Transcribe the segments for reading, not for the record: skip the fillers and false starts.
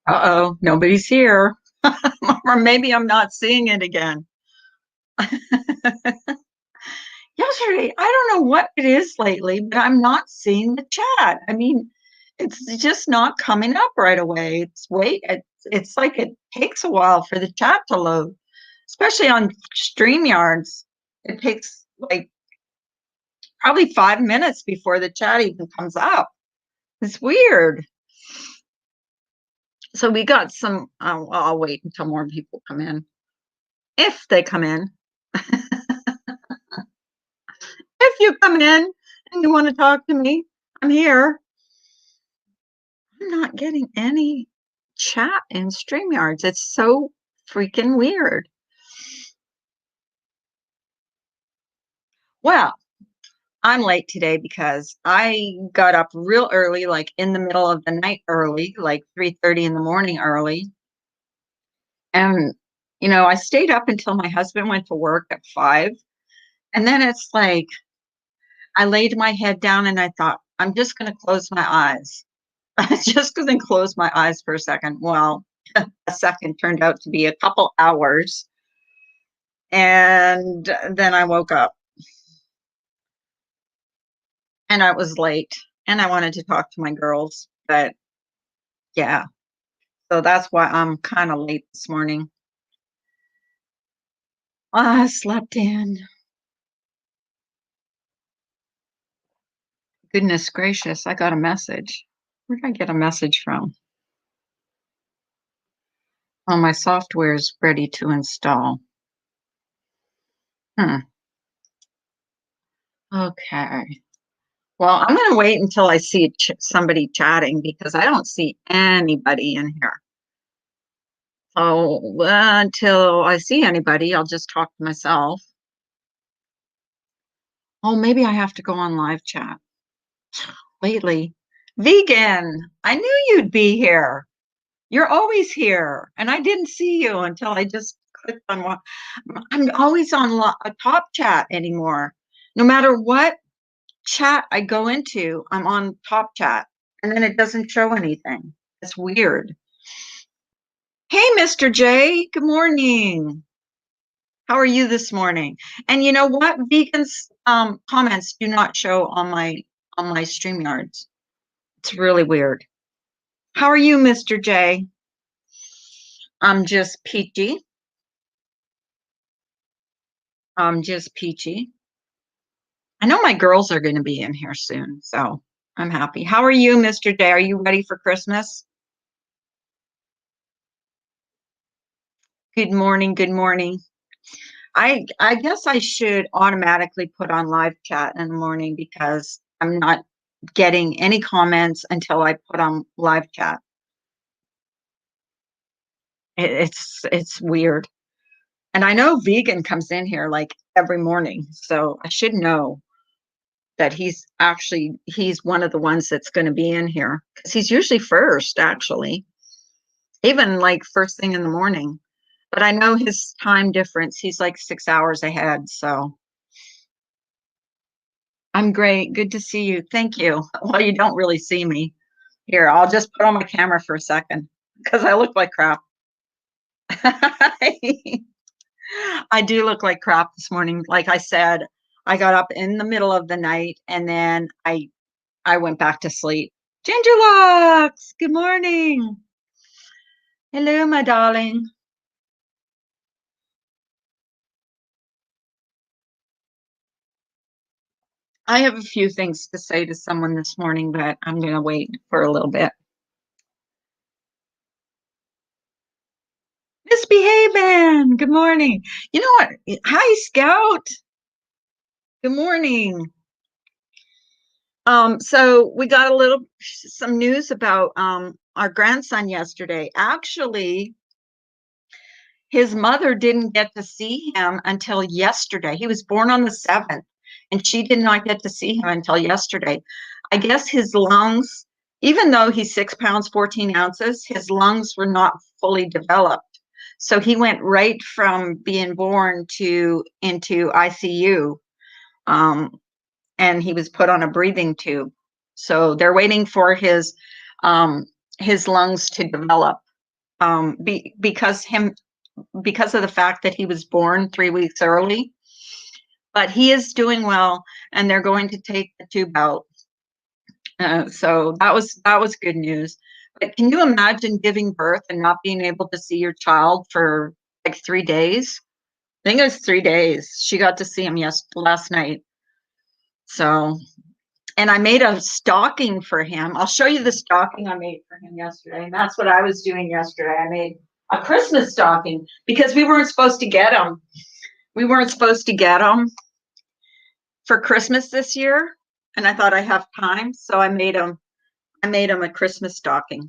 Uh-oh, nobody's here. Or maybe I'm not seeing it again. Yesterday, I don't know what it is lately, but I'm not seeing the chat. I mean, it's just not coming up right away. It's like it takes a while for the chat to load, especially on StreamYards. It takes like probably 5 minutes before the chat even comes up. It's weird. So we got some, I'll wait until more people come in. If they come in. If you come in and you want to talk to me, I'm here. I'm not getting any chat in StreamYards. It's so freaking weird. Well, I'm late today because I got up real early, like in the middle of the night early, like 3:30 in the morning early. And, I stayed up until my husband went to work at 5. And then it's like I laid my head down and I thought, I'm just going to close my eyes. I just going to close my eyes for a second. Well, a second turned out to be a couple hours. And then I woke up and I was late and I wanted to talk to my girls. But yeah, so that's why I'm kind of late this morning. I slept in. Goodness gracious, I got a message. Where did I get a message from? Oh, my software is ready to install. Okay. Well, I'm going to wait until I see somebody chatting because I don't see anybody in here. So until I see anybody, I'll just talk to myself. Oh, maybe I have to go on live chat. Lately, vegan, I knew you'd be here. You're always here. And I didn't see you until I just clicked on one. I'm always on a top chat anymore. No matter what chat I go into, I'm on top chat and then it doesn't show anything. It's weird. Hey, Mr. J, good morning. How are you this morning? And you know what? Vegans comments do not show on my StreamYards. It's really weird. How are you, Mr. J? I'm just peachy. I'm just peachy. I know my girls are going to be in here soon, so I'm happy. How are you, Mr. J? Are you ready for Christmas? Good morning. Good morning. I guess I should automatically put on live chat in the morning because I'm not getting any comments until I put on live chat. It's weird. And I know vegan comes in here like every morning, so I should know that he's one of the ones that's going to be in here because he's usually first, actually, even like first thing in the morning. But I know his time difference, he's like 6 hours ahead, so I'm great. Good to see you. Thank you. Well, you don't really see me. Here, I'll just put on my camera for a second because I look like crap. I do look like crap this morning. Like I said, I got up in the middle of the night and then I went back to sleep. Ginger Locks, good morning. Hello, my darling. I have a few things to say to someone this morning, but I'm going to wait for a little bit. Misbehaving. Good morning. You know what? Hi, Scout. Good morning. So we got some news about our grandson yesterday. Actually, his mother didn't get to see him until yesterday. He was born on the 7th, and she did not get to see him until yesterday. I guess his lungs, even though he's 6 pounds, 14 ounces, his lungs were not fully developed. So he went right from being born into ICU. And he was put on a breathing tube. So they're waiting for his lungs to develop. because of the fact that he was born 3 weeks early. But he is doing well, and they're going to take the tube out. So that was good news. But can you imagine giving birth and not being able to see your child for like 3 days? I think it was 3 days. She got to see him last night. So, and I made a stocking for him. I'll show you the stocking I made for him yesterday. And that's what I was doing yesterday. I made a Christmas stocking because we weren't supposed to get them. We weren't supposed to get them for Christmas this year. And I thought I have time. So I made him a Christmas stocking.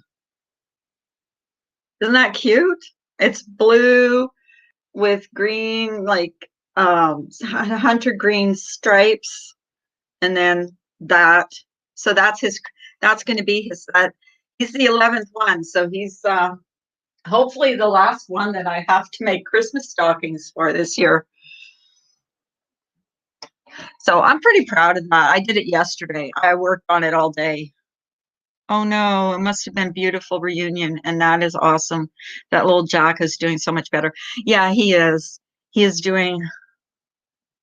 Isn't that cute? It's blue with green, like hunter green stripes, and then that. So that's going to be he's the 11th one. So he's hopefully the last one that I have to make Christmas stockings for this year. So I'm pretty proud of that. I did it yesterday. I worked on it all day. Oh no, it must have been beautiful reunion, and that is awesome. That little Jack is doing so much better. Yeah, he is. He is doing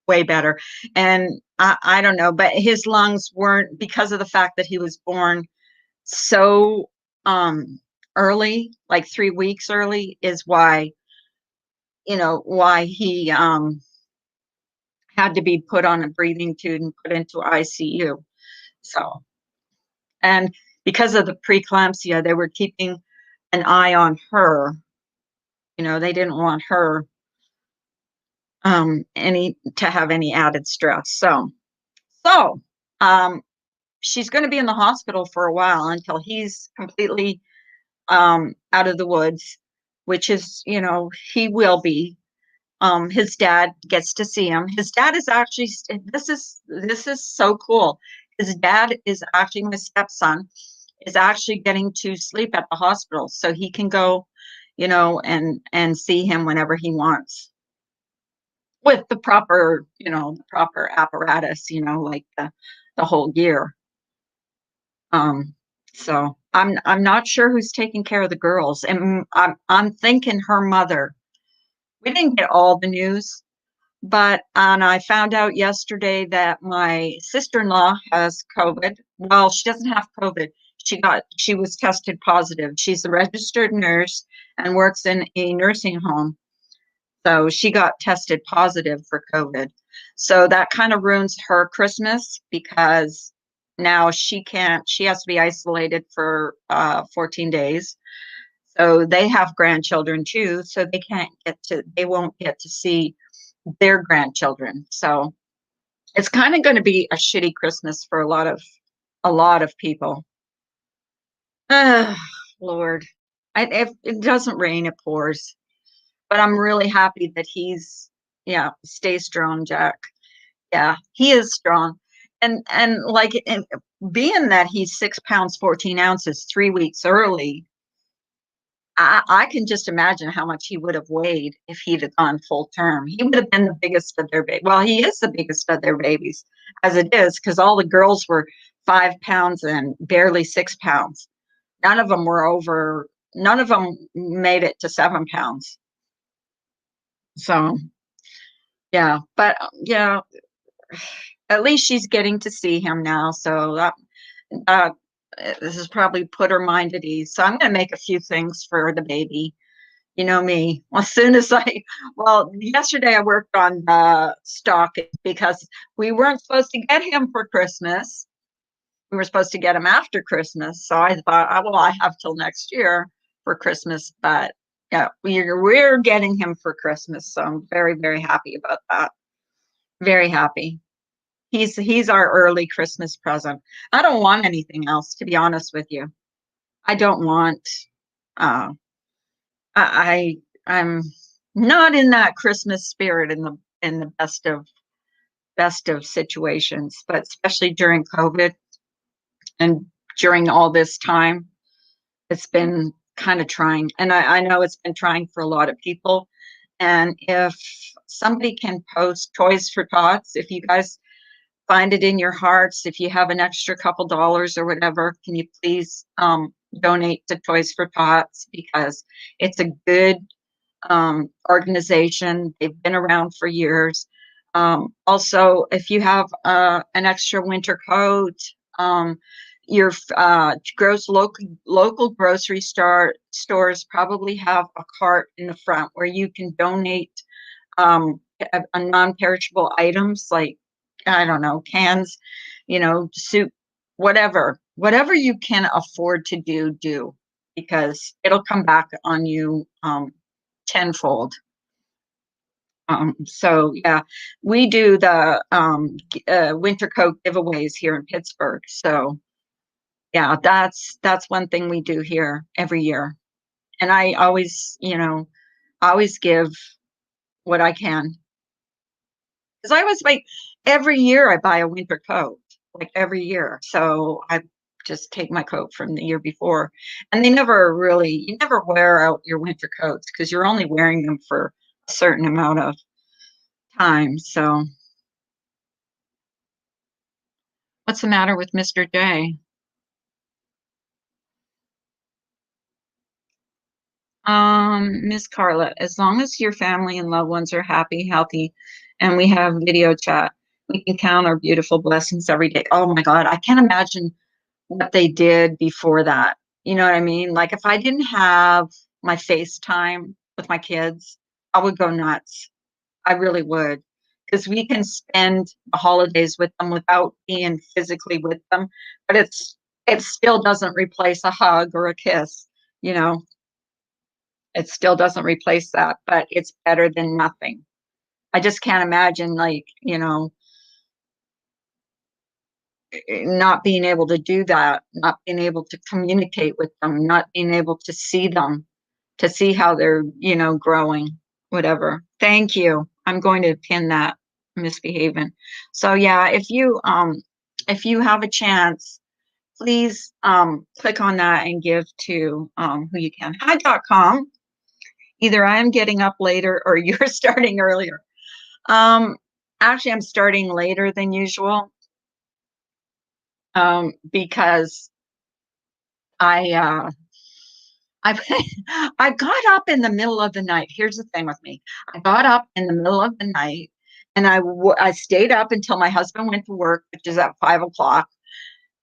way better. And I don't know, but his lungs weren't, because of the fact that he was born so early, like 3 weeks early, is why, why he had to be put on a breathing tube and put into ICU. So, and because of the preeclampsia, they were keeping an eye on her. They didn't want her to have any added stress. So she's going to be in the hospital for a while until he's completely out of the woods, which is, he will be. His dad gets to see him. His dad is actually, this is so cool. His dad is actually, my stepson is actually getting to sleep at the hospital, so he can go, and see him whenever he wants, with the proper, the proper apparatus, like the whole gear. So I'm not sure who's taking care of the girls, and I'm thinking her mother. We didn't get all the news, but and I found out yesterday that my sister-in-law has COVID. Well, she doesn't have COVID. She was tested positive. She's a registered nurse and works in a nursing home. So she got tested positive for COVID. So that kind of ruins her Christmas, because now she has to be isolated for 14 days. So they have grandchildren too. So they won't get to see their grandchildren. So it's kind of going to be a shitty Christmas for a lot of people. Lord, if it doesn't rain, it pours. But I'm really happy that stay strong, Jack. Yeah, he is strong. And like, being that he's 6 pounds, 14 ounces, 3 weeks early, I can just imagine how much he would have weighed if he'd have gone full term. He would have been the biggest of their babies. Well, he is the biggest of their babies as it is, because all the girls were 5 pounds and barely 6 pounds. None of them made it to 7 pounds. So, yeah, but yeah, at least she's getting to see him now. So that this has probably put her mind at ease. So I'm going to make a few things for the baby. You know me. Yesterday I worked on the stock, because we weren't supposed to get him for Christmas. We were supposed to get him after Christmas. So I thought, I have till next year for Christmas. But yeah, we're getting him for Christmas. So I'm very, very happy about that. Very happy. He's our early Christmas present. I don't want anything else, to be honest with you. I don't want. I'm not in that Christmas spirit in the best of situations, but especially during COVID and during all this time, it's been kind of trying. And I know it's been trying for a lot of people. And if somebody can post Toys for Tots, if you guys find it in your hearts, if you have an extra couple dollars or whatever, can you please donate to Toys for Tots because it's a good organization. They've been around for years. Also, if you have an extra winter coat, um, your gross local grocery stores probably have a cart in the front where you can donate a non-perishable items like, I don't know, cans, soup, whatever you can afford to do because it'll come back on you tenfold. So yeah, we do the winter coat giveaways here in Pittsburgh. So yeah, that's one thing we do here every year. And I always give what I can. Because I was like, every year I buy a winter coat, like every year. So I just take my coat from the year before. And you never wear out your winter coats because you're only wearing them for a certain amount of time. So what's the matter with Mr. J? Miss Carla, as long as your family and loved ones are happy, healthy, and we have video chat, we can count our beautiful blessings every day. Oh my God, I can't imagine what they did before that. You know what I mean? Like if I didn't have my FaceTime with my kids, I would go nuts. I really would. Because we can spend the holidays with them without being physically with them, but it still doesn't replace a hug or a kiss, you know. It still doesn't replace that, but it's better than nothing. I just can't imagine like, not being able to do that, not being able to communicate with them, not being able to see them, to see how they're, growing, whatever. Thank you. I'm going to pin that misbehaving. So yeah, if you have a chance, please click on that and give to who you can. Hi.com. Either I am getting up later or you're starting earlier. Um, Actually, I'm starting later than usual because I I I got up in the middle of the night. Here's the thing with me. I got up in the middle of the night and I stayed up until my husband went to work, which is at 5 o'clock,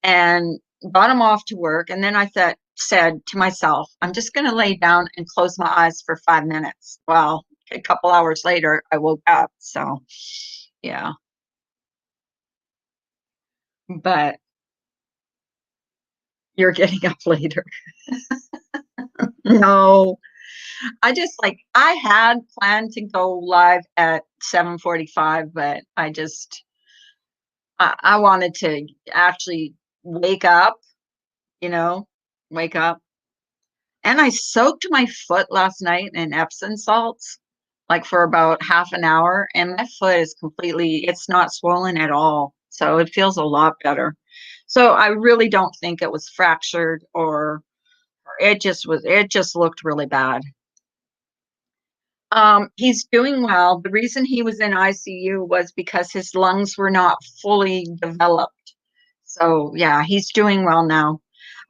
and got him off to work. And then I said to myself, I'm just going to lay down and close my eyes for 5 minutes. Well, a couple hours later, I woke up. So yeah, but you're getting up later. No, I had planned to go live at 7:45, but I wanted to actually wake up, you know, wake up. And I soaked my foot last night in Epsom salts, like for about half an hour, and my foot is it's not swollen at all. So it feels a lot better. So I really don't think it was fractured or it just looked really bad. He's doing well. The reason he was in ICU was because his lungs were not fully developed. So yeah, he's doing well now.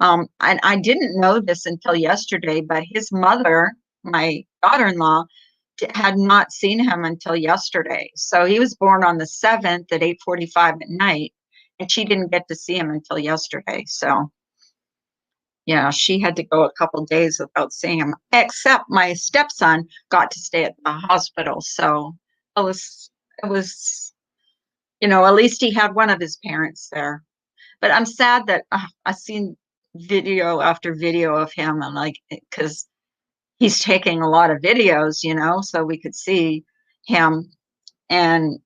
And I didn't know this until yesterday, but his mother, my daughter-in-law, had not seen him until yesterday. So he was born on the 7th at 8:45 at night, and she didn't get to see him until yesterday. So yeah, she had to go a couple days without seeing him, except my stepson got to stay at the hospital. So it was, at least he had one of his parents there. But I'm sad that I've seen video after video of him. I'm like, because he's taking a lot of videos, so we could see him. And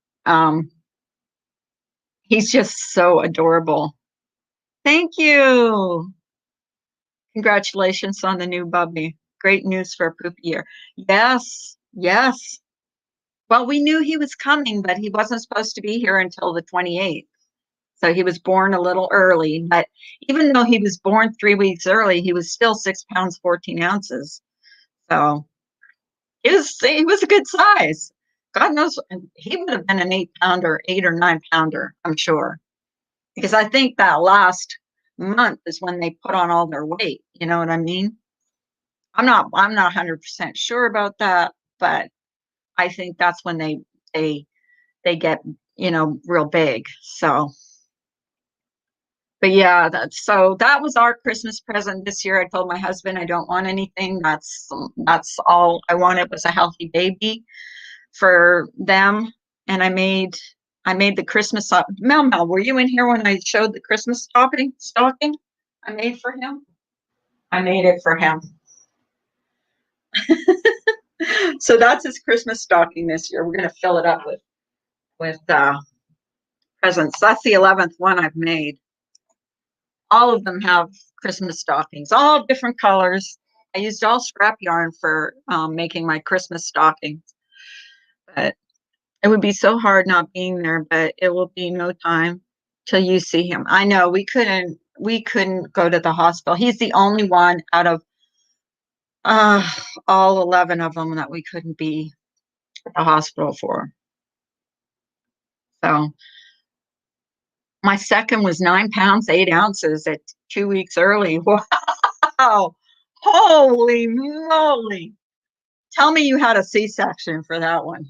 he's just so adorable. Thank you. Congratulations on the new bubby. Great news for a poop year. Yes, yes. Well, we knew he was coming, but he wasn't supposed to be here until the 28th. So he was born a little early. But even though he was born 3 weeks early, he was still 6 pounds, 14 ounces. So he was a good size. God knows he would have been an 8 pounder, 8 or 9 pounder, I'm sure. Because I think that month is when they put on all their weight. You know what I mean? I'm not 100% sure about that, but I think that's when they they get, real big. So, but yeah, that was our Christmas present this year. I told my husband I don't want anything. That's all I wanted was a healthy baby for them. And I made the Christmas up. Mel, were you in here when I showed the Christmas stocking I made for him? I made it for him. So that's his Christmas stocking this year. We're going to fill it up with presents. That's the 11th one I've made. All of them have Christmas stockings, all different colors. I used all scrap yarn for making my Christmas stockings, but it would be so hard not being there. But it will be no time till you see him. I know we couldn't go to the hospital. He's the only one out of uh, all 11 of them that we couldn't be at the hospital for. So my second was 9 pounds, 8 ounces at 2 weeks early. Wow. Holy moly. Tell me you had a C-section for that one.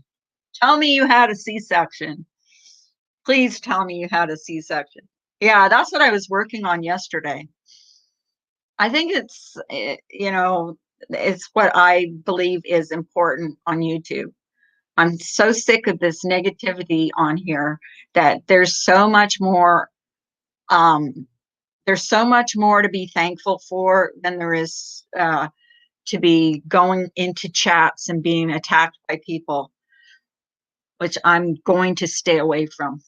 Tell me you had a C-section. Please tell me you had a C-section. Yeah, that's what I was working on yesterday. I think it's what I believe is important on YouTube. I'm so sick of this negativity on here that um, there's so much more to be thankful for than there is to be going into chats and being attacked by people, which I'm going to stay away from.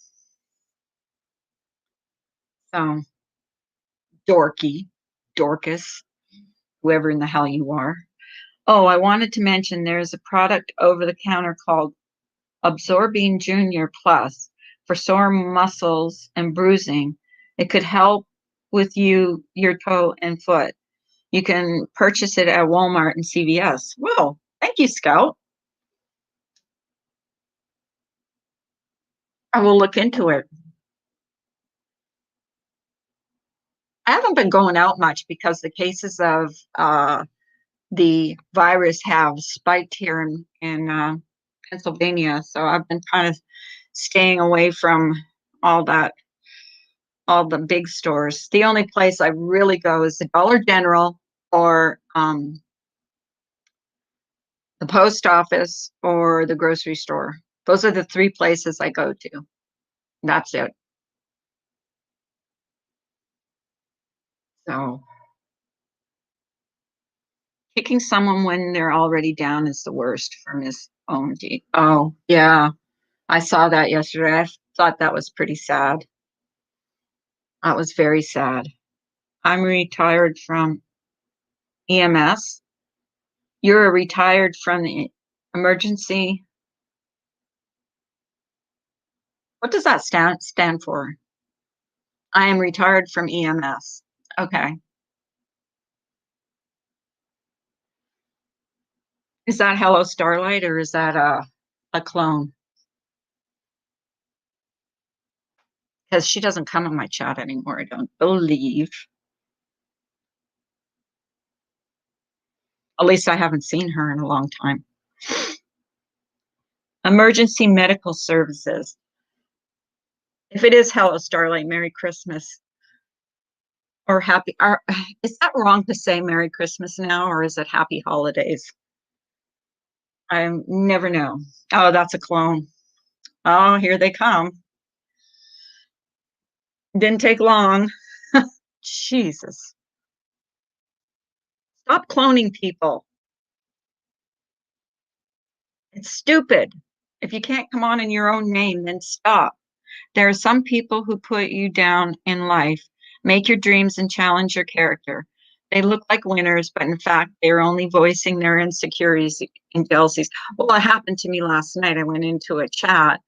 So, Dorcas, whoever in the hell you are. Oh, I wanted to mention there's a product over the counter called Absorbing Junior Plus for sore muscles and bruising. It could help with your toe and foot. You can purchase it at Walmart and CVS. Well, thank you, Scout. I will look into it. I haven't been going out much because the cases of the virus have spiked here in Pennsylvania. So I've been kind of staying away from all that, all the big stores. The only place I really go is the Dollar General or the post office or the grocery store. Those are the three places I go to. That's it. So kicking someone when they're already down is the worst for Miss OMG. Oh, yeah. I saw that yesterday. I thought that was pretty sad. That was very sad. I'm retired from EMS. You're retired from the emergency. What does that stand for? I am retired from EMS. Okay. Is that Hello Starlight or is that a clone? Because she doesn't come in my chat anymore, I don't believe. At least I haven't seen her in a long time. Emergency medical services. If it is Hello Starlight, Merry Christmas or happy. Is that wrong to say Merry Christmas now, or is it Happy Holidays? I never know. Oh, that's a clone. Oh, here they come. Didn't take long. Jesus. Stop cloning people. It's stupid. If you can't come on in your own name, then stop. There are some people who put you down in life, make your dreams and challenge your character. They look like winners, but in fact, they're only voicing their insecurities and jealousies. Well, it happened to me last night. I went into a chat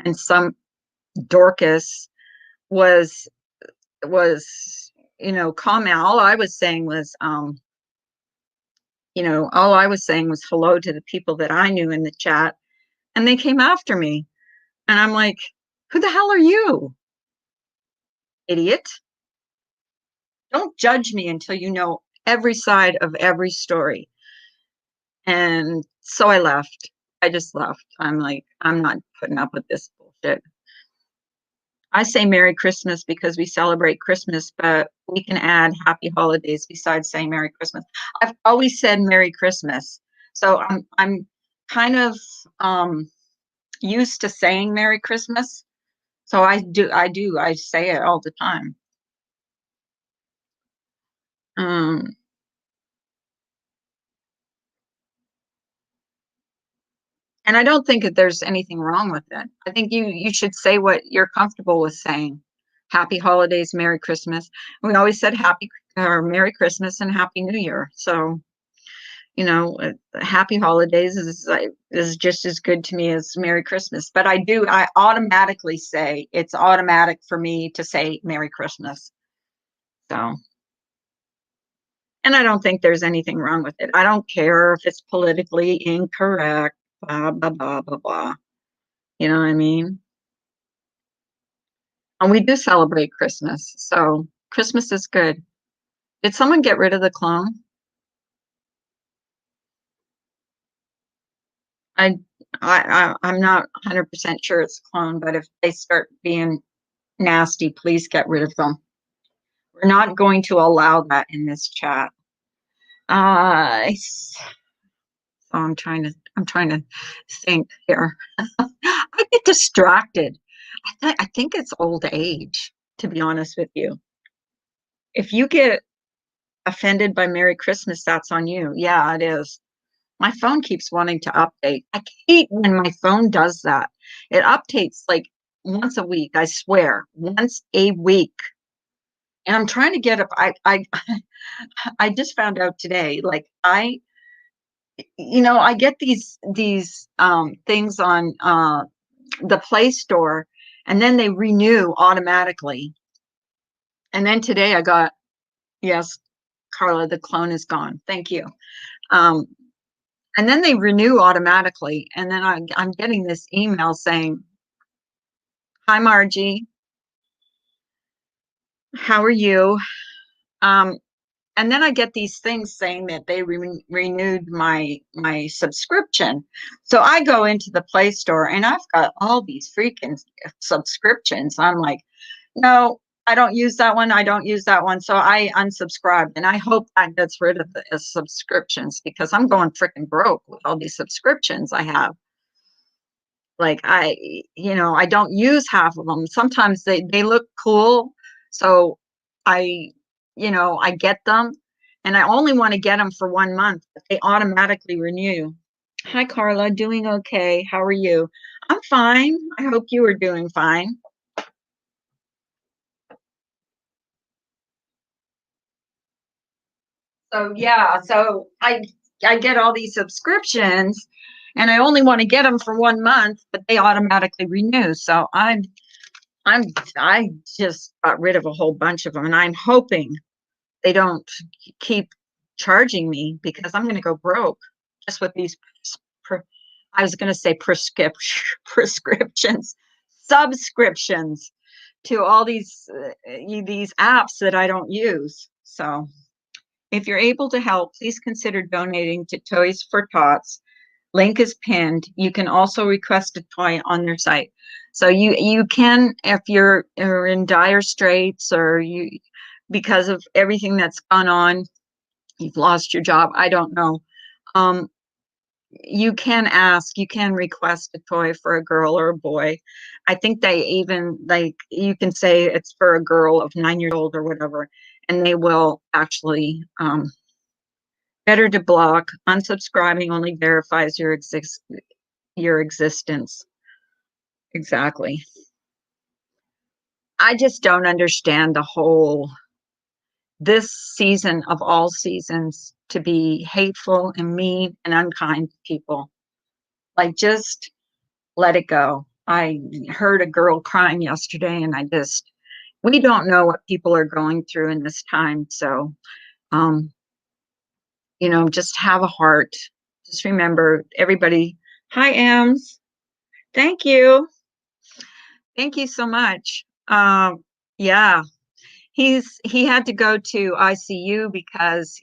and some Dorcas was comment. All I was saying was hello to the people that I knew in the chat, and they came after me. And I'm like, who the hell are you? Idiot. Don't judge me until you know every side of every story. And so I left. I just left. I'm like, I'm not putting up with this bullshit. I say Merry Christmas because we celebrate Christmas, but we can add Happy Holidays besides saying Merry Christmas. I've always said Merry Christmas. So I'm kind of used to saying Merry Christmas. So I say it all the time. Um, and I don't think that there's anything wrong with it. I think you should say what you're comfortable with saying. Happy holidays, Merry Christmas. We always said happy or Merry Christmas and Happy New Year. So, Happy Holidays is just as good to me as Merry Christmas. But I automatically say it's automatic for me to say Merry Christmas. So, and I don't think there's anything wrong with it. I don't care if it's politically incorrect, blah, blah, blah, blah, blah. You know what I mean? And we do celebrate Christmas. So Christmas is good. Did someone get rid of the clone? I, I'm not 100% sure it's a clone, but if they start being nasty, please get rid of them. We're not going to allow that in this chat. So I'm trying to think here. I get distracted. I think it's old age, to be honest with you. If you get offended by Merry Christmas, that's on you. Yeah, it is. My phone keeps wanting to update. I hate when my phone does that. It updates like once a week, I swear, once a week. And I'm trying to get up. I just found out today, like I get these things on the Play Store, and then they renew automatically. And then today I got, yes, Carla, the clone is gone. Thank you. Um, and then they renew automatically. And then I'm getting this email saying, "Hi, Margie. How are you?" Um, and then I get these things saying that they renewed my subscription. So I go into the Play Store and I've got all these freaking subscriptions. I'm like, no, I don't use that one. I don't use that one. So I unsubscribed, and I hope that gets rid of the subscriptions because I'm going freaking broke with all these subscriptions I have. Like I don't use half of them. Sometimes they look cool, so I, I get them, and I only want to get them for 1 month. But they automatically renew. Hi, Carla. Doing okay. How are you? I'm fine. I hope you are doing fine. So yeah, so I get all these subscriptions and I only want to get them for 1 month, but they automatically renew. So I'm I just got rid of a whole bunch of them, and I'm hoping they don't keep charging me because I'm going to go broke just with these I was going to say prescriptions, subscriptions to all these apps that I don't use. So if you're able to help, please consider donating to Toys for Tots. Link is pinned. You can also request a toy on their site. So you can, if you're in dire straits or you because of everything that's gone on, you've lost your job. I don't know. Um, you can ask, you can request a toy for a girl or a boy. I think they even like you can say it's for a girl of 9 years old or whatever, and they will actually better to block. Unsubscribing only verifies your existence. Exactly. I just don't understand the whole this season of all seasons to be hateful and mean and unkind to people. Like just let it go. I heard a girl crying yesterday and we don't know what people are going through in this time. So um, just have a heart. Just remember everybody. Hi, Ems. Thank you. Thank you so much. Yeah, he had to go to ICU because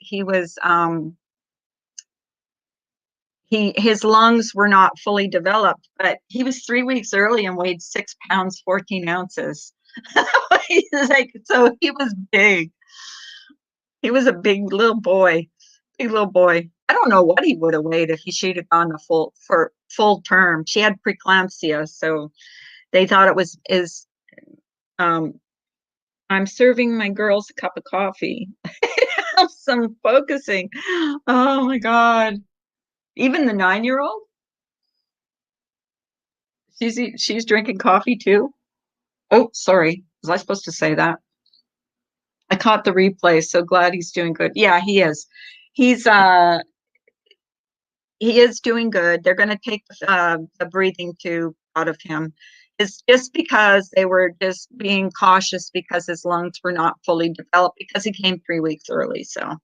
his lungs were not fully developed, but he was 3 weeks early and weighed 6 pounds, 14 ounces. He's like, so he was big. He was a big little boy, big little boy. I don't know what he would have weighed if she'd have gone the full term. She had preeclampsia, so they thought it was is. Um, I'm serving my girls a cup of coffee. Have some focusing. Oh my God. Even the 9-year-old, she's drinking coffee too. Oh, sorry. Was I supposed to say that? I caught the replay. So glad he's doing good. Yeah, he is. He's he is doing good. They're going to take the breathing tube out of him. It's just because they were just being cautious because his lungs were not fully developed because he came 3 weeks early. So,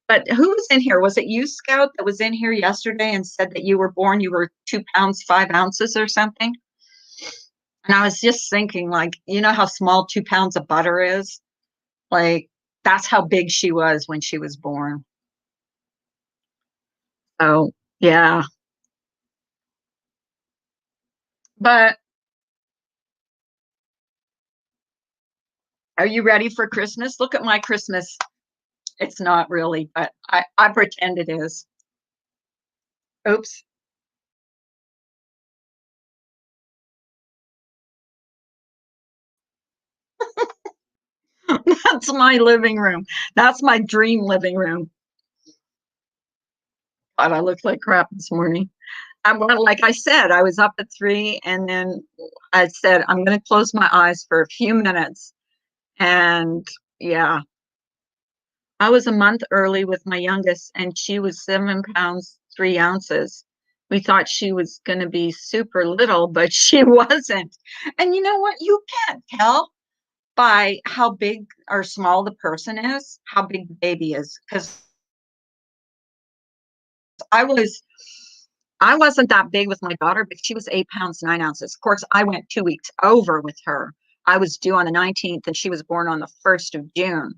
but who was in here? Was it you, Scout, that was in here yesterday and said that you were born, you were 2 pounds, 5 ounces or something? And I was just thinking, like, you know how small 2 pounds of butter is? Like, that's how big she was when she was born. So, yeah. But are you ready for Christmas? Look at my Christmas. It's not really, but I pretend it is. Oops. That's my living room. That's my dream living room. God, I looked like crap this morning. Well, like I said, I was up at 3 and then I said, I'm going to close my eyes for a few minutes. And yeah, I was a month early with my youngest, and she was 7 pounds, 3 ounces. We thought she was going to be super little, but she wasn't. And you know what? You can't tell by how big or small the person is, how big the baby is. Because I was, I wasn't that big with my daughter, but she was 8 pounds, 9 ounces. Of course, I went 2 weeks over with her. I was due on the 19th, and she was born on the 1st of June.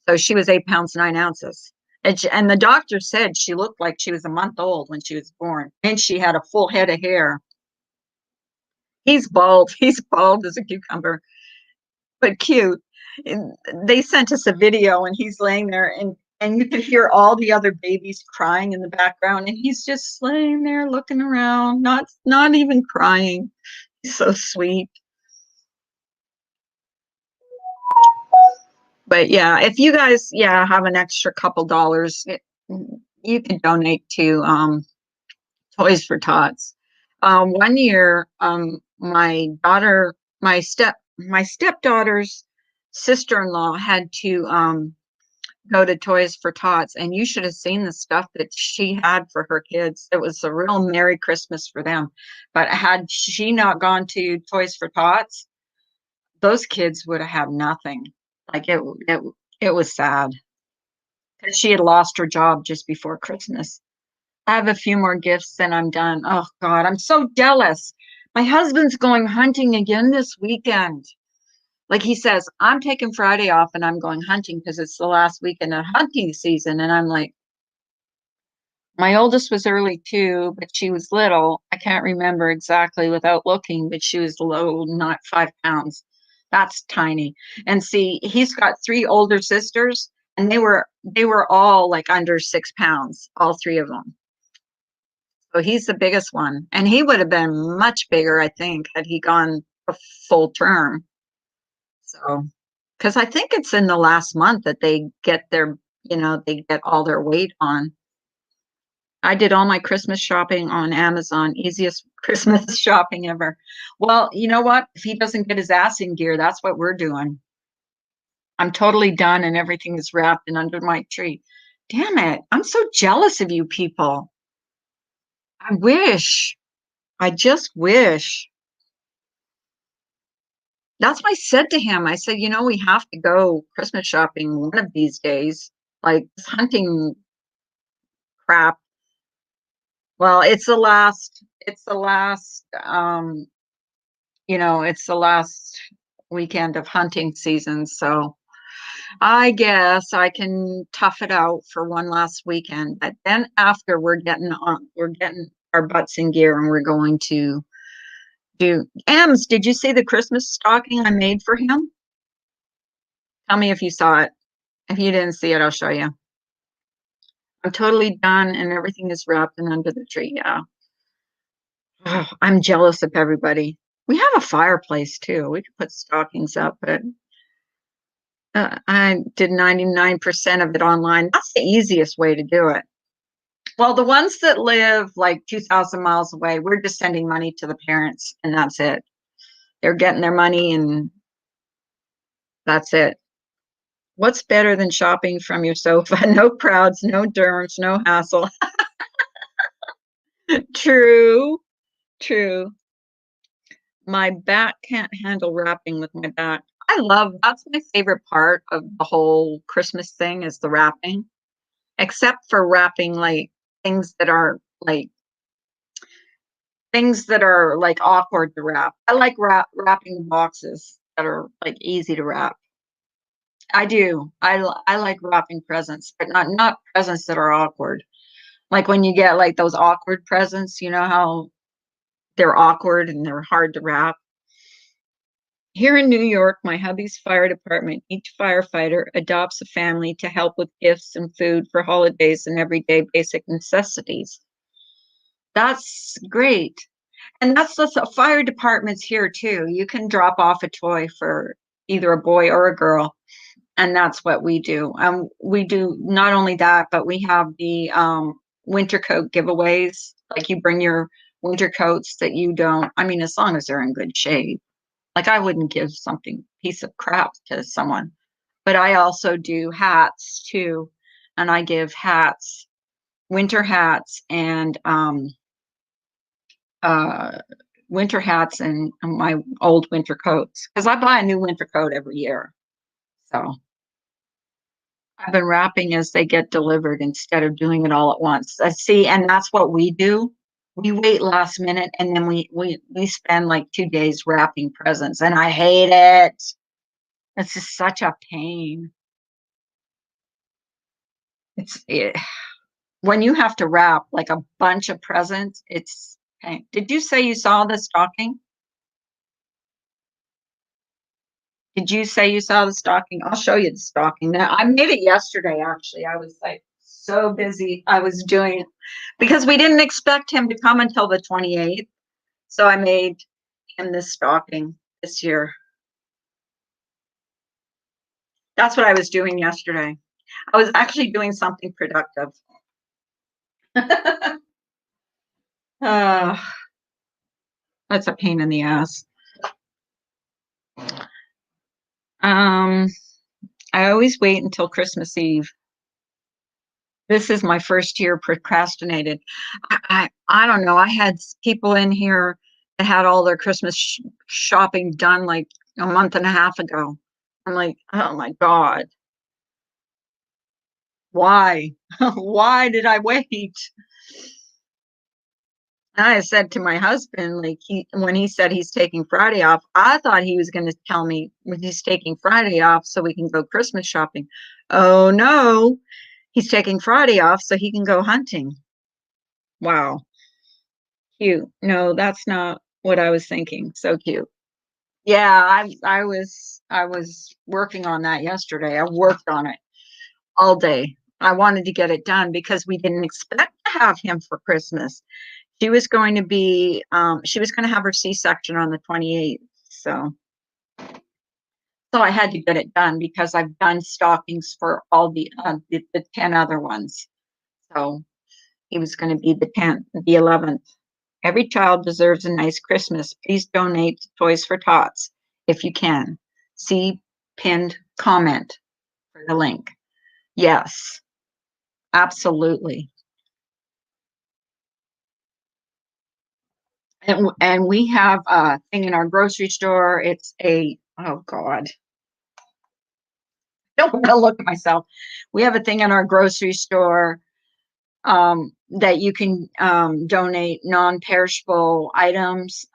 So she was 8 pounds, 9 ounces. And the doctor said she looked like she was a month old when she was born. And she had a full head of hair. He's bald. He's bald as a cucumber, but cute. And they sent us a video and he's laying there and you could hear all the other babies crying in the background. And he's just laying there looking around, not even crying. He's so sweet. But yeah, if you guys, yeah, have an extra couple dollars, you can donate to Toys for Tots. One year, my daughter, my stepdaughter's sister-in-law had to go to Toys for Tots, and you should have seen the stuff that she had for her kids. It was a real Merry Christmas for them. But had she not gone to Toys for Tots, those kids would have had nothing. Like it was sad because she had lost her job just before Christmas. I have a few more gifts and I'm done. Oh God, I'm so jealous. My husband's going hunting again this weekend. Like he says, I'm taking Friday off and I'm going hunting because it's the last weekend of hunting season. And I'm like, my oldest was early too, but she was little. I can't remember exactly without looking, but she was low, not 5 pounds. That's tiny. And see, he's got three older sisters, and they were all like under 6 pounds, all three of them. So he's the biggest one. And he would have been much bigger, I think, had he gone a full term. So, because I think it's in the last month that they get they get all their weight on. I did all my Christmas shopping on Amazon, easiest Christmas shopping ever. Well, you know what? If he doesn't get his ass in gear, that's what we're doing. I'm totally done and everything is wrapped and under my tree. Damn it. I'm so jealous of you people. I wish. I just wish. That's what I said to him. I said, we have to go Christmas shopping one of these days. Like this hunting crap. Well, it's the last weekend of hunting season. So I guess I can tough it out for one last weekend. But then after we're getting our butts in gear and we're going to do Ems, did you see the Christmas stocking I made for him? Tell me if you saw it. If you didn't see it, I'll show you. I'm totally done and everything is wrapped and under the tree. Yeah. Oh, I'm jealous of everybody. We have a fireplace too. We could put stockings up, but I did 99% of it online. That's the easiest way to do it. Well, the ones that live like 2,000 miles away, we're just sending money to the parents and that's it. They're getting their money and that's it. What's better than shopping from your sofa? No crowds, no derms, no hassle. True, true. My back can't handle wrapping with my back. That's my favorite part of the whole Christmas thing is the wrapping, except for wrapping like things that are like things that are like awkward to wrap. I like wrapping boxes that are like easy to wrap. I do. I like wrapping presents, but not presents that are awkward. Like when you get like those awkward presents, you know how they're awkward and they're hard to wrap. Here in New York, my hubby's fire department, each firefighter adopts a family to help with gifts and food for holidays and everyday basic necessities. That's great. And that's the fire departments here too. You can drop off a toy for either a boy or a girl, and that's what we do. We do not only that, but we have the winter coat giveaways. Like you bring your winter coats that you don't. I mean, as long as they're in good shape. Like I wouldn't give something piece of crap to someone, but I also do hats too, and I give hats, winter hats, and uh, winter hats and my old winter coats because I buy a new winter coat every year. So I've been wrapping as they get delivered instead of doing it all at once. I see, and that's what we do. We wait last minute and then we spend like 2 days wrapping presents, and I hate it. It's just such a pain. When you have to wrap like a bunch of presents, it's pain. Did you say you saw the stocking? Did you say you saw the stocking? I'll show you the stocking. Now, I made it yesterday, actually. I was like so busy. I was doing it because we didn't expect him to come until the 28th. So I made him this stocking this year. That's what I was doing yesterday. I was actually doing something productive. uh, that's a pain in the ass. Um, I always wait until Christmas Eve. This is my first year procrastinated. I don't know. I had people in here that had all their Christmas shopping done like a month and a half ago. I'm like, oh my God, why? Why did I wait? And I said to my husband, like when he said he's taking Friday off, I thought he was going to tell me when he's taking Friday off so we can go Christmas shopping. Oh no, he's taking Friday off so he can go hunting. Wow. Cute. No, that's not what I was thinking. So cute. Yeah, I was working on that yesterday. I worked on it all day. I wanted to get it done because we didn't expect to have him for Christmas. She was going to have her C-section on the 28th. So I had to get it done because I've done stockings for all the 10 other ones. So he was going to be the 10th, the 11th. Every child deserves a nice Christmas. Please donate to Toys for Tots if you can. See pinned comment for the link. Yes, absolutely. And we have a thing in our grocery store. It's a, oh God, I don't want to look at myself. We have a thing in our grocery store that you can donate non-perishable items.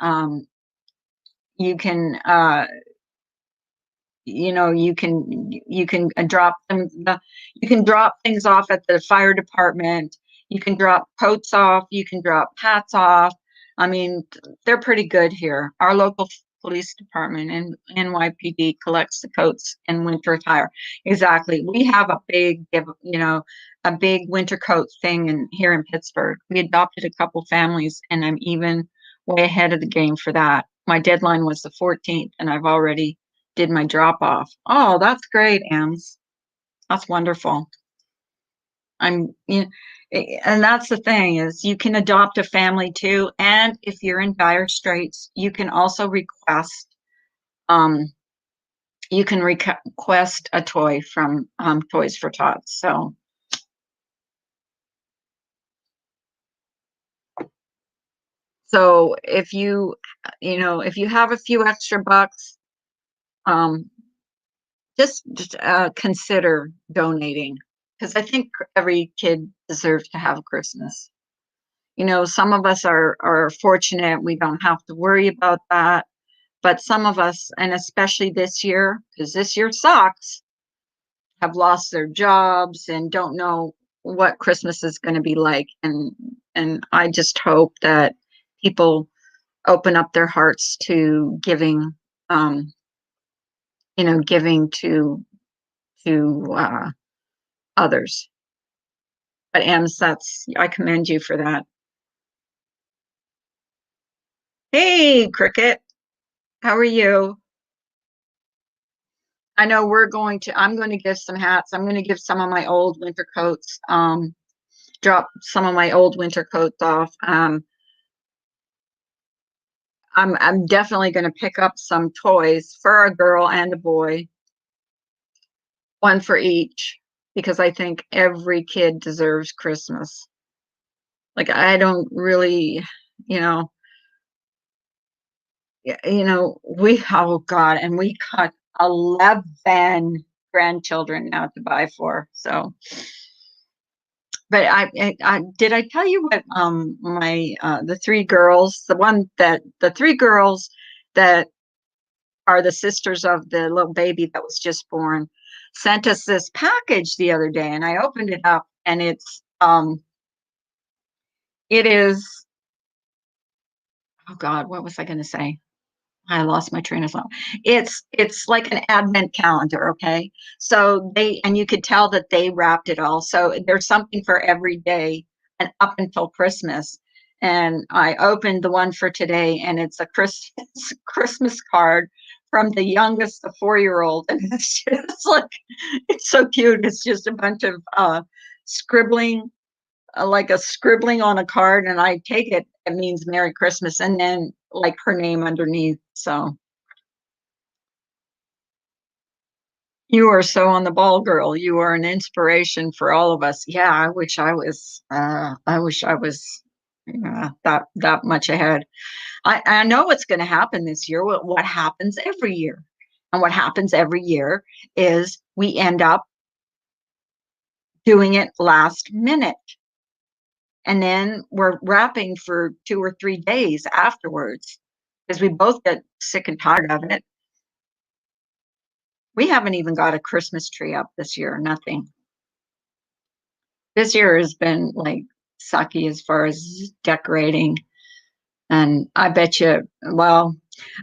You can you can drop them. You can drop things off at the fire department. You can drop coats off. You can drop hats off. I mean, they're pretty good here. Our local police department in NYPD collects the coats and winter attire. Exactly. We have a big winter coat thing here in Pittsburgh. We adopted a couple families, and I'm even way ahead of the game for that. My deadline was the 14th, and I've already did my drop off. Oh, that's great, Ems. That's wonderful. I'm, you know, and that's the thing is you can adopt a family too, and if you're in dire straits, um, you can request a toy from Toys for Tots. So if you have a few extra bucks, um, just consider donating because I think every kid deserves to have Christmas. Some of us are fortunate we don't have to worry about that, but some of us, and especially this year, because this year sucks, have lost their jobs and don't know what Christmas is going to be like. And I just hope that people open up their hearts to um, giving to others. But Ems, I commend you for that. Hey, Cricket, how are you? I know I'm going to give some hats. I'm going to give some of my old winter coats, drop some of my old winter coats off. I'm definitely going to pick up some toys for a girl and a boy, one for each, because I think every kid deserves Christmas. Like I don't really, you know, oh God, and we got 11 grandchildren now to buy for. So, but did I tell you what my the three girls that are the sisters of the little baby that was just born sent us this package the other day, and I opened it up, and it is, oh God, what was I going to say? I lost my train of thought. It's like an advent calendar, okay? So you could tell that they wrapped it all. So there's something for every day and up until Christmas. And I opened the one for today, and it's a Christmas card from the youngest, the 4-year old, and it's just like it's so cute. It's just a bunch of scribbling, like a scribbling on a card, and I take it means Merry Christmas, and then like her name underneath. So you are so on the ball, girl. You are an inspiration for all of us. Yeah, I wish I was. I wish I was that much ahead. I know what's going to happen this year. What happens every year, and what happens every year is we end up doing it last minute. And then we're wrapping for 2 or 3 days afterwards because we both get sick and tired of it. We haven't even got a Christmas tree up this year, nothing. This year has been like sucky as far as decorating. And I bet you, well,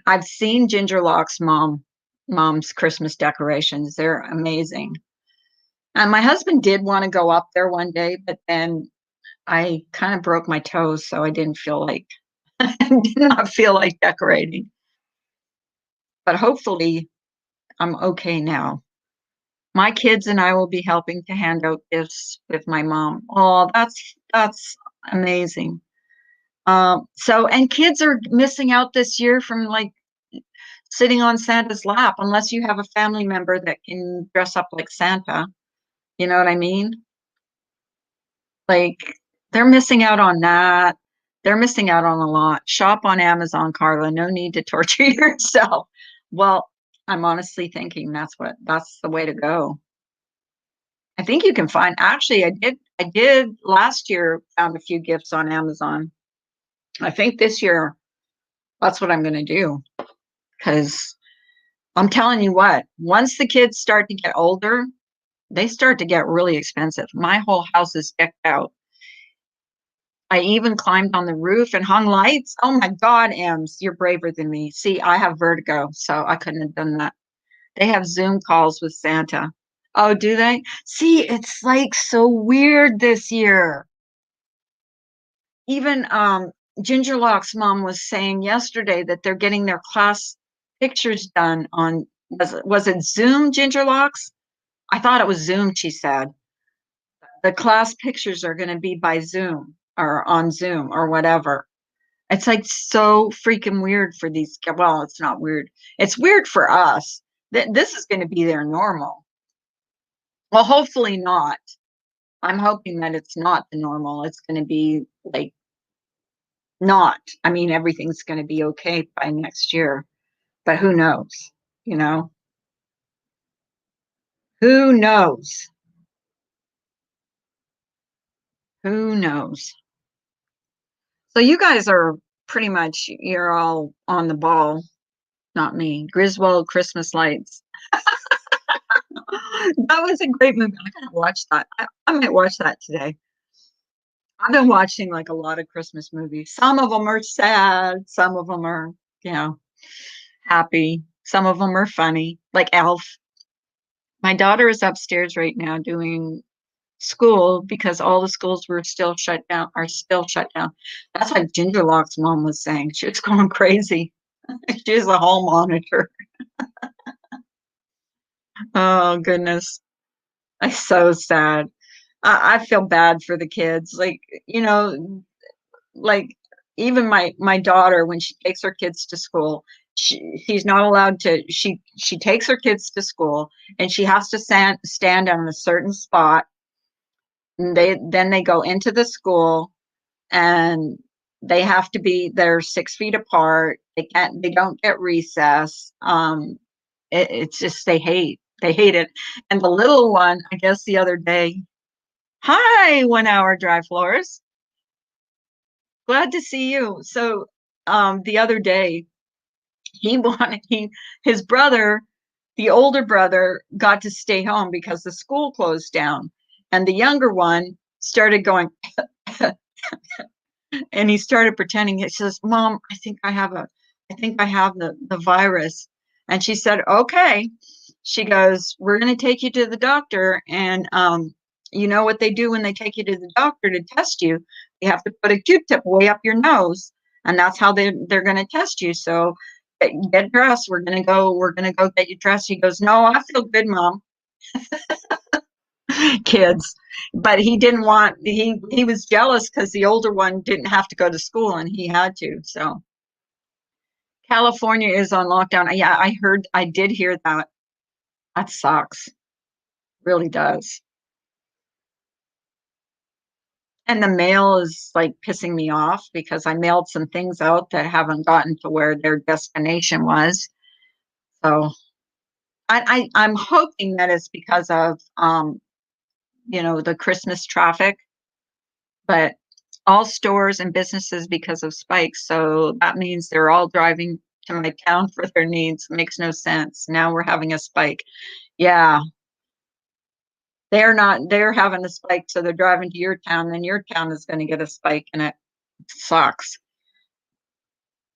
I've seen Ginger Lock's mom's Christmas decorations. They're amazing. And my husband did want to go up there one day, but then I kind of broke my toes, so I didn't feel like I did not feel like decorating. But hopefully I'm okay now. My kids and I will be helping to hand out gifts with my mom. Oh, that's amazing. And kids are missing out this year from like sitting on Santa's lap unless you have a family member that can dress up like Santa. You know what I mean? Like they're missing out on that. They're missing out on a lot. Shop on Amazon, Carla. No need to torture yourself. Well, I'm honestly thinking that's the way to go. I think you can find, actually, I did last year found a few gifts on Amazon. I think this year that's what I'm going to do because I'm telling you what, once the kids start to get older, they start to get really expensive. My whole house is decked out. I even climbed on the roof and hung lights. Oh my God, Ems, you're braver than me. See, I have vertigo, so I couldn't have done that. They have Zoom calls with Santa. Oh, do they? See, it's like so weird this year. Even Ginger Locke's mom was saying yesterday that they're getting their class pictures done on, was it Zoom, Ginger Locks? I thought it was Zoom, she said. The class pictures are going to be by Zoom or on Zoom or whatever. It's like so freaking weird for these. Well, it's not weird. It's weird for us. This is going to be their normal. Well, hopefully not. I'm hoping that it's not the normal. It's going to be like not. I mean, everything's going to be okay by next year, but who knows? You know, who knows? Who knows? So you guys are pretty much, you're all on the ball, not me. Griswold Christmas Lights. That was a great movie. I gotta watch that. I might watch that today. I've been watching like a lot of Christmas movies. Some of them are sad, some of them are, you know, happy, some of them are funny, like Elf. My daughter is upstairs right now doing school because all the schools were still shut down, are still shut down. That's what Ginger Locke's mom was saying. She was going crazy. She's a hall monitor. Oh goodness. It's so sad. I feel bad for the kids. Like, you know, like even my daughter, when she takes her kids to school, she's not allowed to, she takes her kids to school and she has to stand on a certain spot. And they go into the school and they have to be, they're 6 feet apart. They don't get recess. It's just, they hate it. And the little one, I guess the other day, hi, 1 hour drive, Flores. Glad to see you. So the other day he wanted his brother, the older brother, got to stay home because the school closed down. And the younger one started going and he started pretending. He says, Mom, I think I have the virus. And she said, okay. She goes, we're going to take you to the doctor. And you know what they do when they take you to the doctor to test you? You have to put a Q-tip way up your nose. And that's how they're going to test you. So get dressed. We're going to go get you dressed. He goes, no, I feel good, Mom. Kids. But he didn't want, he was jealous because the older one didn't have to go to school and he had to. So California is on lockdown. Yeah, I did hear that. That sucks. Really does. And the mail is like pissing me off because I mailed some things out that haven't gotten to where their destination was. So I'm hoping that it's because of the Christmas traffic, but all stores and businesses because of spikes. So that means they're all driving to my town for their needs. Makes no sense. Now we're having a spike. Yeah, they're not, they're having a spike, so they're driving to your town, then your town is going to get a spike, and it sucks.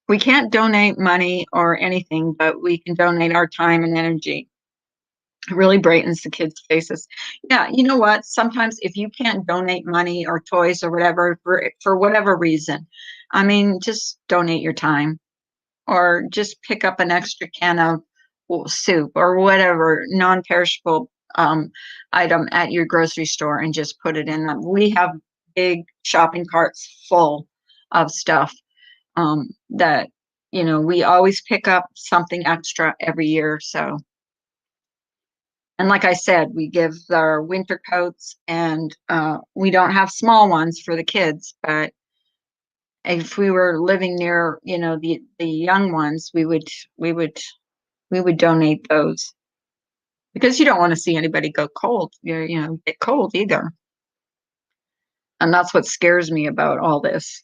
We can't donate money or anything, but we can donate our time and energy. It really brightens the kids' faces. Yeah, you know what? Sometimes if you can't donate money or toys or whatever for whatever reason, I mean, just donate your time or just pick up an extra can of soup or whatever non-perishable item at your grocery store and just put it in them. We have big shopping carts full of stuff that we always pick up something extra every year. So, and like I said, we give our winter coats, and we don't have small ones for the kids, but if we were living near, the young ones, we would donate those because you don't want to see anybody go cold, get cold either. And that's what scares me about all this.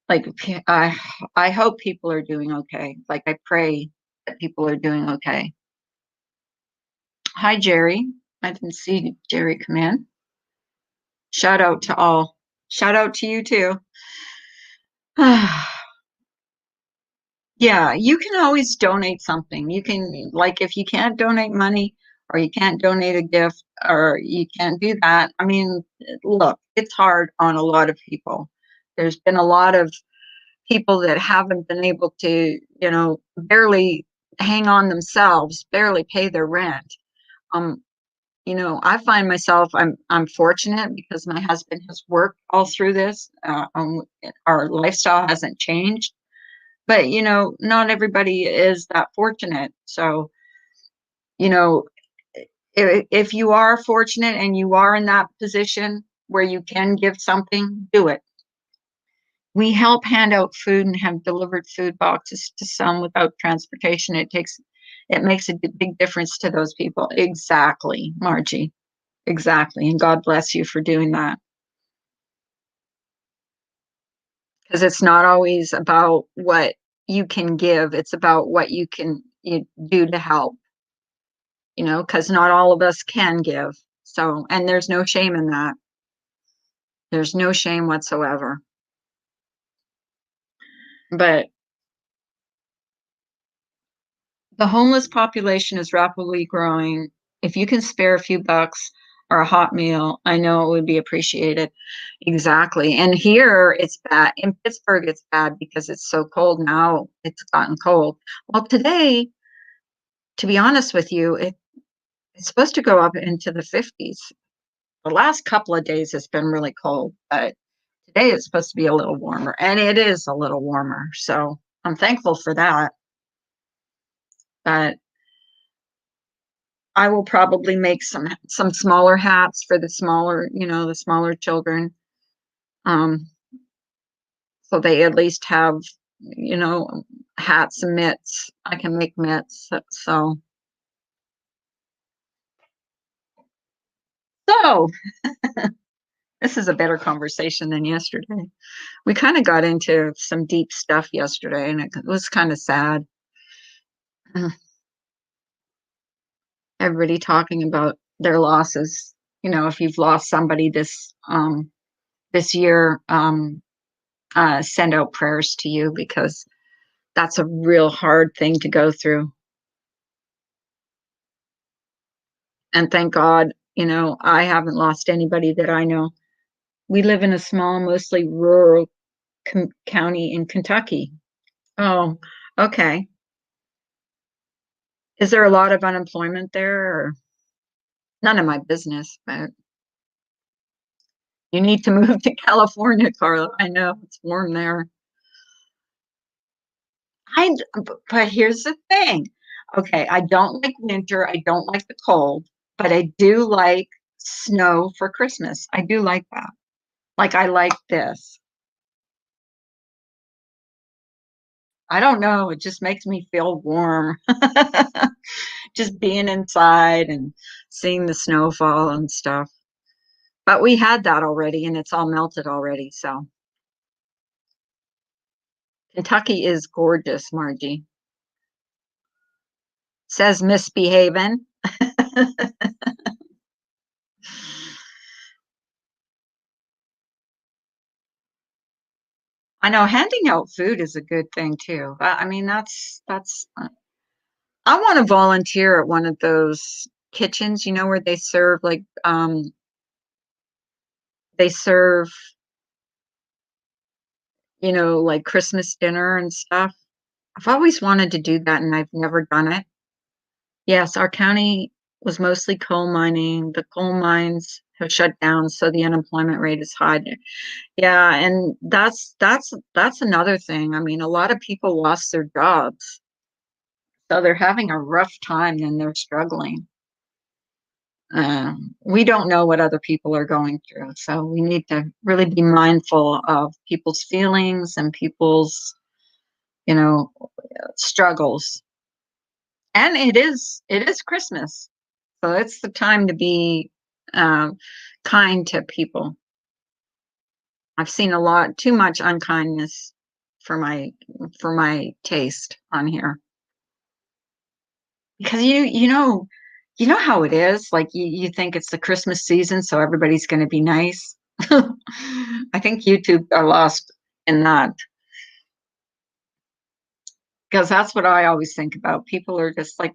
Like, I hope people are doing okay. Like, I pray that people are doing okay. Hi, Jerry. I didn't see Jerry come in. Shout out to all. Shout out to you too. Yeah, you can always donate something. You can, like, if you can't donate money or you can't donate a gift or you can't do that. I mean, look, it's hard on a lot of people. There's been a lot of people that haven't been able to, barely hang on themselves, barely pay their rent. Um, I find myself I'm fortunate because my husband has worked all through this. Our lifestyle hasn't changed, but not everybody is that fortunate. So, you know, if you are fortunate and you are in that position where you can give something, do it. We help hand out food and have delivered food boxes to some without transportation. It makes a big difference to those people. Exactly, Margie. Exactly. And God bless you for doing that. Because it's not always about what you can give, it's about what you do to help, because not all of us can give. So, and there's no shame in that. There's no shame whatsoever. But the homeless population is rapidly growing. If you can spare a few bucks or a hot meal, I know it would be appreciated. Exactly. And here it's bad. In Pittsburgh, it's bad because it's so cold now. It's gotten cold. Well, today, to be honest with you, it's supposed to go up into the 50s. The last couple of days it's been really cold, but today it's supposed to be a little warmer, and it is a little warmer. So I'm thankful for that. But I will probably make some smaller hats for the smaller children. Um, so they at least have, you know, hats and mitts. I can make mitts. So this is a better conversation than yesterday. We kind of got into some deep stuff yesterday, and it was kind of sad. Everybody talking about their losses. If you've lost somebody this year, send out prayers to you because that's a real hard thing to go through. And thank God, I haven't lost anybody that I know. We live in a small, mostly rural county in Kentucky. Oh, okay. Is there a lot of unemployment there? Or none of my business, but you need to move to California, Carla. I know it's warm there. But here's the thing. Okay, I don't like winter. I don't like the cold, but I do like snow for Christmas. I do like that. Like I like this. I don't know. It just makes me feel warm. Just being inside and seeing the snowfall and stuff. But we had that already and it's all melted already. So Kentucky is gorgeous, Margie. Says misbehaving. I know handing out food is a good thing too. I mean, that's. I want to volunteer at one of those kitchens, where they serve they serve, like Christmas dinner and stuff. I've always wanted to do that and I've never done it. Yes, our county was mostly coal mining. The coal mines have shut down, so the unemployment rate is high. Yeah, and that's another thing. I mean, a lot of people lost their jobs, so they're having a rough time and they're struggling. We don't know what other people are going through, so we need to really be mindful of people's feelings and people's, you know, struggles. And it is Christmas, so it's the time to be um, kind to people. I've seen a lot too much unkindness for my taste on here because you know You know how it is? Like you think it's the Christmas season, so everybody's going to be nice. I think YouTube are lost in that because that's what I always think about. People are just like,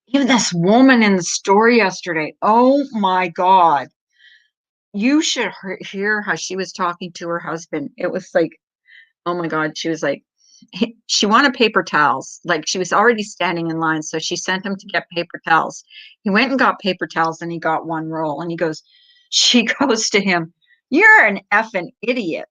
even this woman in the story yesterday. Oh my God. You should hear how she was talking to her husband. It was like, oh my God. She was like, she wanted paper towels. Like she was already standing in line. So she sent him to get paper towels. He went and got paper towels and he got one roll. And she goes to him, "You're an effing idiot.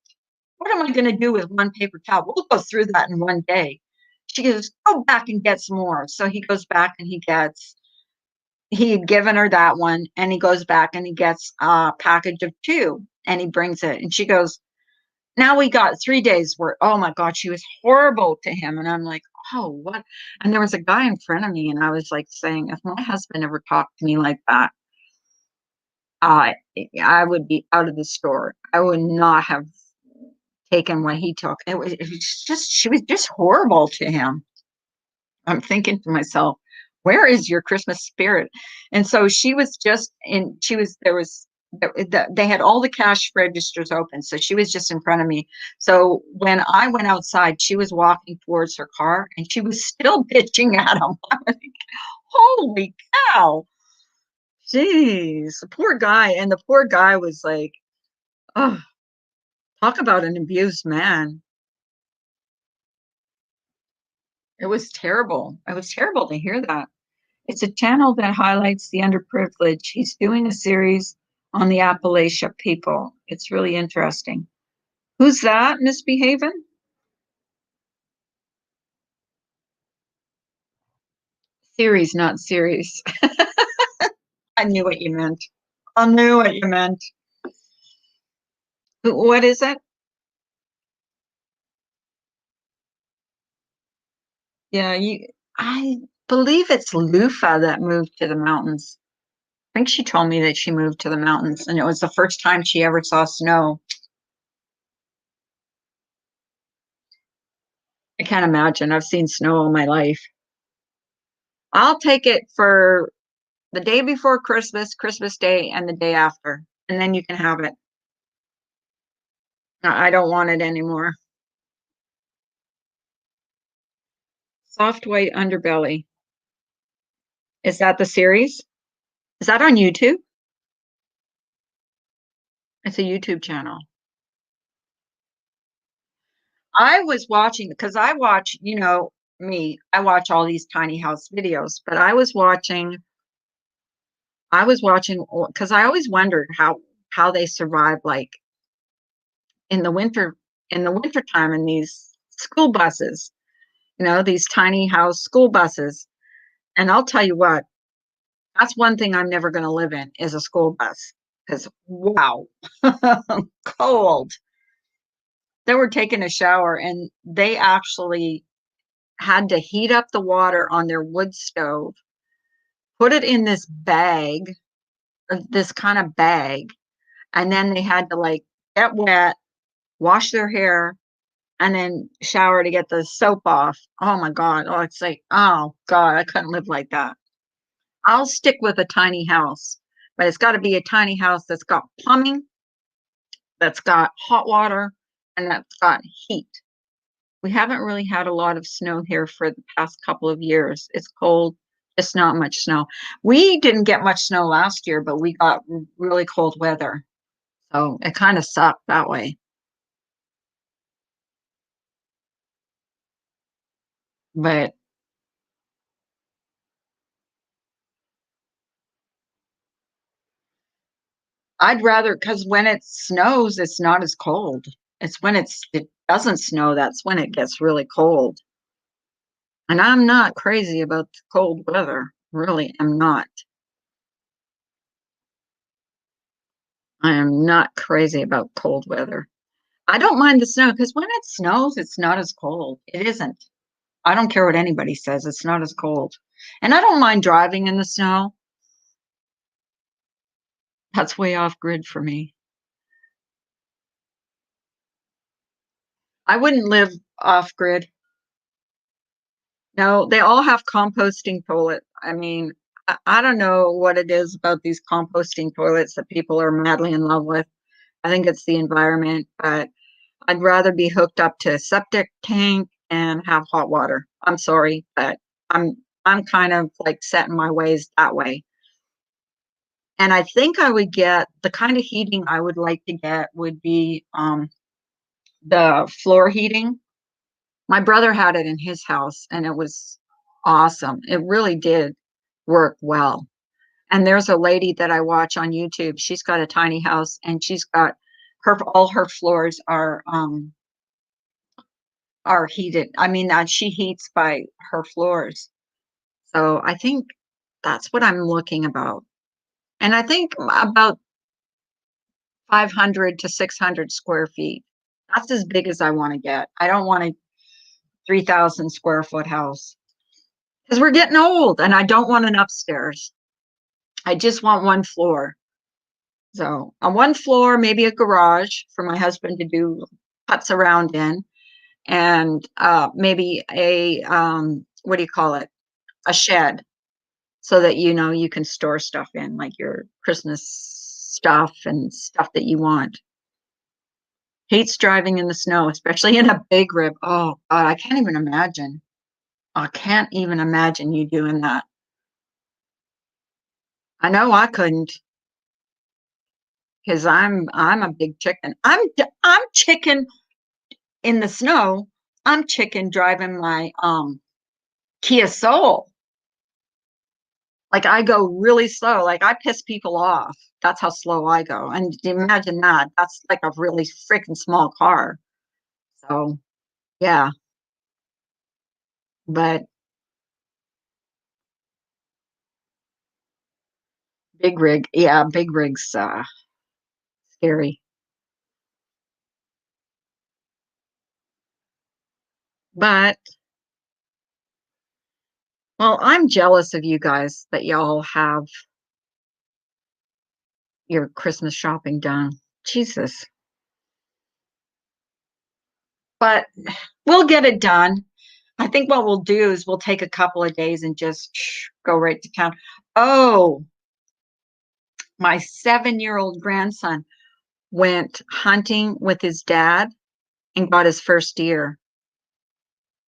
What am I going to do with one paper towel? We'll go through that in one day." She goes, "Go back and get some more." So he goes back and he had given her that one and he goes back and he gets a package of two and he brings it. And she goes, "Now we got 3 days worth." Oh my God, she was horrible to him. And I'm like, oh, what? And there was a guy in front of me, and I was like saying, if my husband ever talked to me like that, uh, I would be out of the store. I would not have taken what he took. It was just, she was just horrible to him. I'm thinking to myself, where is your Christmas spirit? And so she was just in, she was, there was, they had all the cash registers open. So she was just in front of me. So when I went outside, she was walking towards her car and she was still bitching at him. I was like, holy cow. Jeez, the poor guy. And the poor guy was like, oh, talk about an abused man. It was terrible. It was terrible to hear that. It's a channel that highlights the underprivileged. He's doing a series on the Appalachia people. It's really interesting. Who's that, Misbehaving? Series, not series. I knew what you meant. I knew what you meant. What is it? Yeah, I believe it's Lufa that moved to the mountains. I think she told me that she moved to the mountains and it was the first time she ever saw snow. I can't imagine. I've seen snow all my life. I'll take it for the day before Christmas, Christmas Day, and the day after. And then you can have it. I don't want it anymore. Soft White Underbelly. Is that the series? Is that on YouTube? It's a YouTube channel. I was watching because I watch, me, I watch all these tiny house videos, but I was watching because I always wondered how they survive like in the winter time in these school buses, these tiny house school buses. And I'll tell you what, that's one thing I'm never going to live in is a school bus because wow, cold. They were taking a shower and they actually had to heat up the water on their wood stove, put it in this bag, this kind of bag, and then they had to like get wet, wash their hair, and then shower to get the soap off. Oh my God. Oh, it's like, oh God, I couldn't live like that. I'll stick with a tiny house, but it's got to be a tiny house that's got plumbing, that's got hot water, and that's got heat. We haven't really had a lot of snow here for the past couple of years. It's cold, just not much snow. We didn't get much snow last year, but we got really cold weather. So it kind of sucked that way. But I'd rather, because when it snows, it's not as cold. It's when it doesn't snow, that's when it gets really cold. And I'm not crazy about the cold weather. Really, I'm not. I am not crazy about cold weather. I don't mind the snow because when it snows, it's not as cold. It isn't. I don't care what anybody says, it's not as cold. And I don't mind driving in the snow. That's way off grid for me. I wouldn't live off grid. No, they all have composting toilet. I mean, I don't know what it is about these composting toilets that people are madly in love with. I think it's the environment, but I'd rather be hooked up to a septic tank and have hot water. I'm sorry, but I'm I'm kind of like set in my ways that way. And I think I would get the kind of heating I would like to get would be the floor heating. My brother had it in his house and it was awesome. It really did work well. And there's a lady that I watch on YouTube. She's got a tiny house and she's got her all her floors are heated. I mean, she heats by her floors. So I think that's what I'm looking about. And I think about 500 to 600 square feet. That's as big as I want to get. I don't want a 3,000 square foot house because we're getting old and I don't want an upstairs. I just want one floor. So on one floor, maybe a garage for my husband to do putts around in, and maybe a what do you call it? A shed, so that you can store stuff in, like your Christmas stuff and stuff that you want. Hates driving in the snow, especially in a big rib. Oh God, I can't even imagine. I can't even imagine you doing that. I know I couldn't because I'm a big chicken. I'm chicken in the snow. I'm chicken driving my Kia Soul. Like I go really slow. Like I piss people off. That's how slow I go. And imagine that. That's like a really freaking small car. So yeah, but big rig, yeah, big rigs scary. But well, I'm jealous of you guys that y'all have your Christmas shopping done. Jesus. But we'll get it done. I think what we'll do is we'll take a couple of days and just go right to town. Oh, my 7-year-old grandson went hunting with his dad and got his first deer.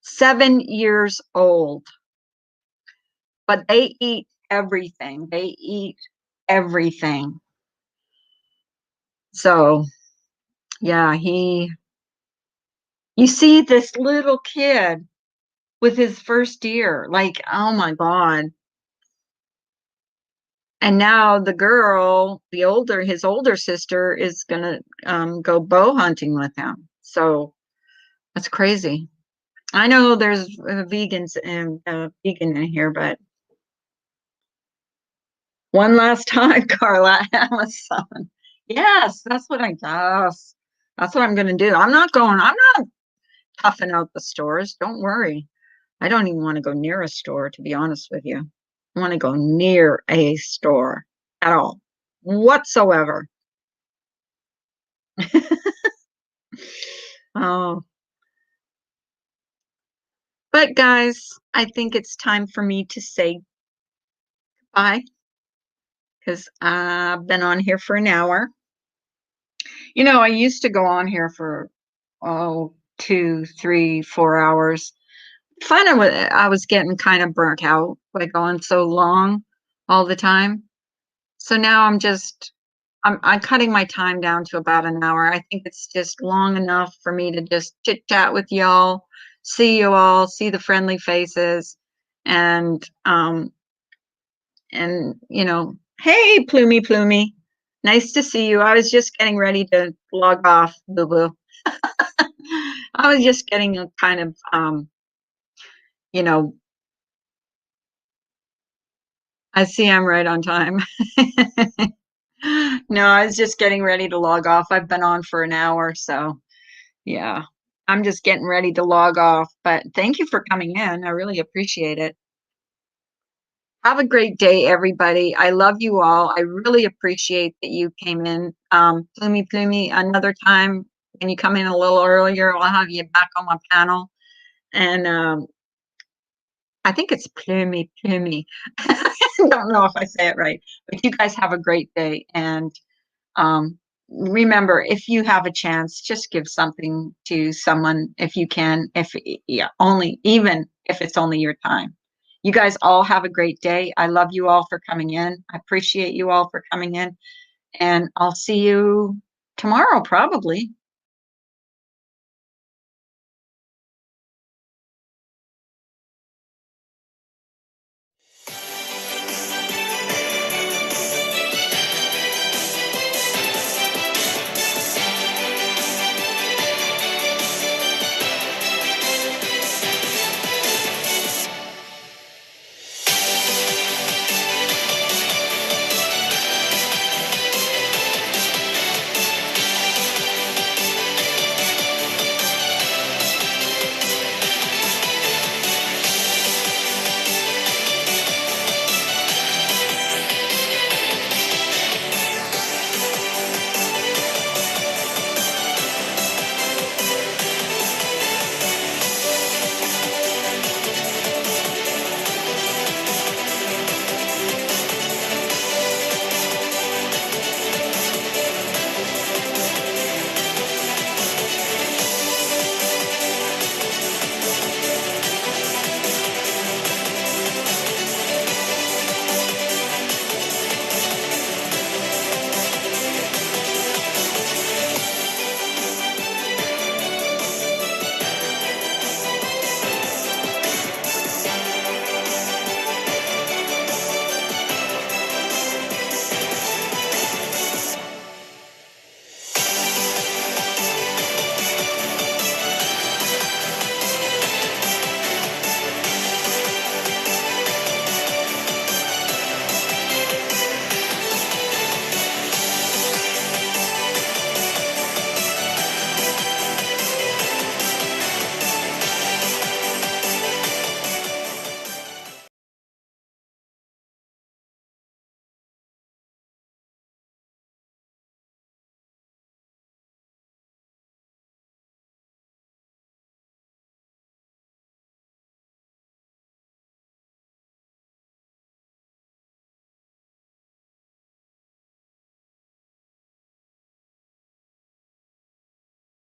7 years old. But they eat everything. They eat everything. So, yeah, you see this little kid with his first deer, like, oh my God. And now the girl, his older sister is gonna go bow hunting with him. So that's crazy. I know there's vegans and vegan in here, but one last time, Carla, Amazon. Yes, that's what I'm gonna do. I'm not toughing out the stores. Don't worry. I don't even want to go near a store, to be honest with you. I want to go near a store at all, whatsoever. Oh, but guys, I think it's time for me to say bye because I've been on here for an hour. I used to go on here for 2, 3, 4 hours. I was getting kind of burnt out by going so long all the time. So now I'm cutting my time down to about an hour. I think it's just long enough for me to just chit chat with y'all, see you all, see the friendly faces, and hey, Plumy Plumy, nice to see you. I was just getting ready to log off, boo boo. I was just getting a kind of you know, I see I'm right on time. No, I was just getting ready to log off. I've been on for an hour, so yeah. I'm just getting ready to log off, but thank you for coming in. I really appreciate it. Have a great day, everybody. I love you all. I really appreciate that you came in. Plumey, Plumey, another time when you come in a little earlier, I'll have you back on my panel. And I think it's Plumey, Plumey. don't know if I say it right, but you guys have a great day. And um, remember, if you have a chance, just give something to someone if you can, if yeah, only even if it's only your time. You guys all have a great day. I love you all for coming in. I appreciate you all for coming in, and I'll see you tomorrow, probably.